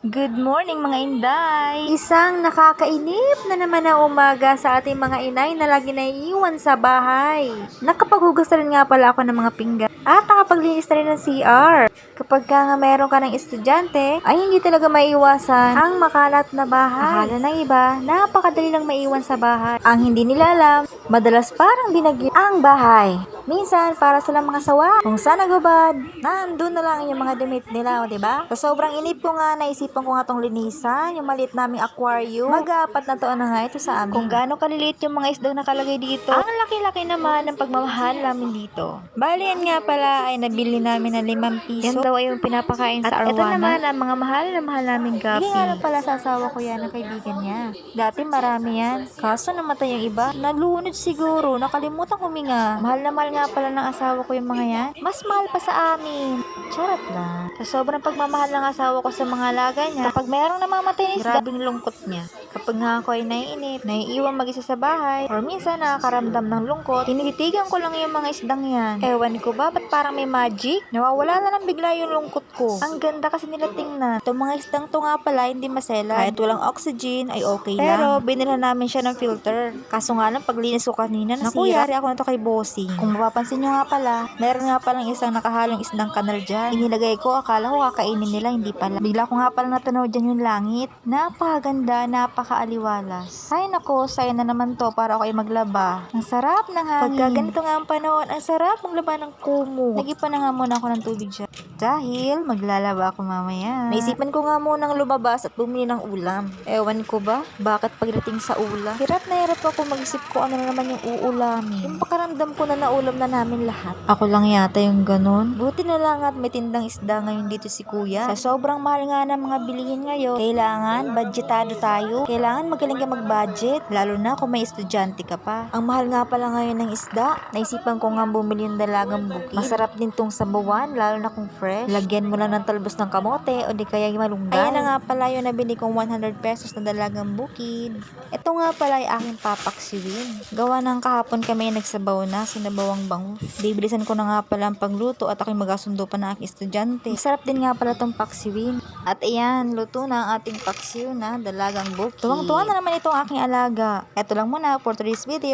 Good morning mga inday! Isang nakakainip na naman na umaga sa ating mga inay na lagi naiiwan sa bahay. Nakapaghugas na rin nga pala ako ng mga pinggan at nakapaglinis na rin ng CR. Kapag nga meron ka ng estudyante, ay hindi talaga maiiwasan ang makalat na bahay. Akala ng iba, napakadali lang maiwan sa bahay. Ang hindi nila alam, madalas parang binagyo ang bahay. Minsan, para silang mga sawa. Kung saan nagubad, nandun na lang yung mga damit nila, o diba? Sa sobrang inip ko nga, naisipan ko nga tong linisan, yung maliit naming aquarium. Mag-aapat na taon na nga ito sa amin. Kung gaano kaliliit yung mga isdang nakalagay dito, ang laki-laki naman ng pagmamahal namin dito. Bali, yan nga pala ay nabili namin ng 5 piso. Yan daw ay yung pinapakain sa arwana. At ito naman ang mga mahal naming gapi. Hindi nga lang pala sa asawa ko yan, ang kaibigan niya. Dati marami yan. Kaso namatay yung iba. Nalunod siguro, nakalimutan huminga. Mahal na mahal nga pala ng asawa ko yung mga yan. Mas mahal pa sa amin. Charot lang. Sa sobrang pagmamahal ng asawa ko sa mga alaga niya, kapag mayroong namamatay na isda, grabing lungkot niya. Kapag nga ako ay naiinip, naiiwan mag-isa sa bahay, or minsan nakakaramdam ng lungkot, tinititigan ko lang yung mga isdang yan. Ewan ko ba, ba't parang may magic? Nawawala na lang bigla yung lungkot ko. Ang ganda kasi nila tingnan. Itong mga isdang to nga pala, hindi masela. Kahit walang oxygen, ay okay lang. Pero, binila namin siya ng filter. Kaso nga lang, paglinis ko kanina, nasira. Yari ako na to kay bossing. Kung mapapansin nyo nga pala, meron nga palang isang nakahalong isdang kanal dyan. Inilagay ko, akala ko kakainin nila, hindi pala. Bigla ko nga pala natanaw dyan yung langit. Napakaganda, napakaaliwalas. Ay nako, sayang na naman to para ako ay maglaba. Ang sarap ng hangin. Pagka ganito nga ang panahon, ang sarap maglaba ng kumo. Nagipa na nga muna ako ng tubig dyan. Dahil maglalaba ako mamaya. Naisipan ko nga munang lumabas at bumili ng ulam. Ewan ko ba, bakit pagdating sa ulam? Hirap na hirap ako mag-isip ko ano na naman yung uulamin. Yung pakaramdam ko na naulam na namin lahat. Ako lang yata yung ganun. Buti na lang at may tindang isda ngayon dito si kuya. Sa sobrang mahal nga ng mga bilihin ngayon, kailangan budgetado tayo. Kailangan magaling ka mag-budget. Lalo na kung may estudyante ka pa. Ang mahal nga pala ngayon ng isda. Naisipan ko nga bumili ng dalagang bukid. Masarap din tong sabawan, lalo na kung fresh. Lagyan mo lang ng talbos ng kamote o di kaya malunggay. Ayan na nga pala yung nabili kong 100 pesos na dalagang bukid. Ito nga pala ay aking papaksiwin. Gawa ng kahapon kami nagsabaw na, sinabawang bangus. Bibilisan ko na nga pala ang pagluto at aking magasundo pa na aking estudyante. Masarap din nga pala tong paksiwin. At ayan, luto na ang ating paksiw na dalagang bukid. Tuwang-tuwa na naman itong aking alaga. Ito lang muna for today's video.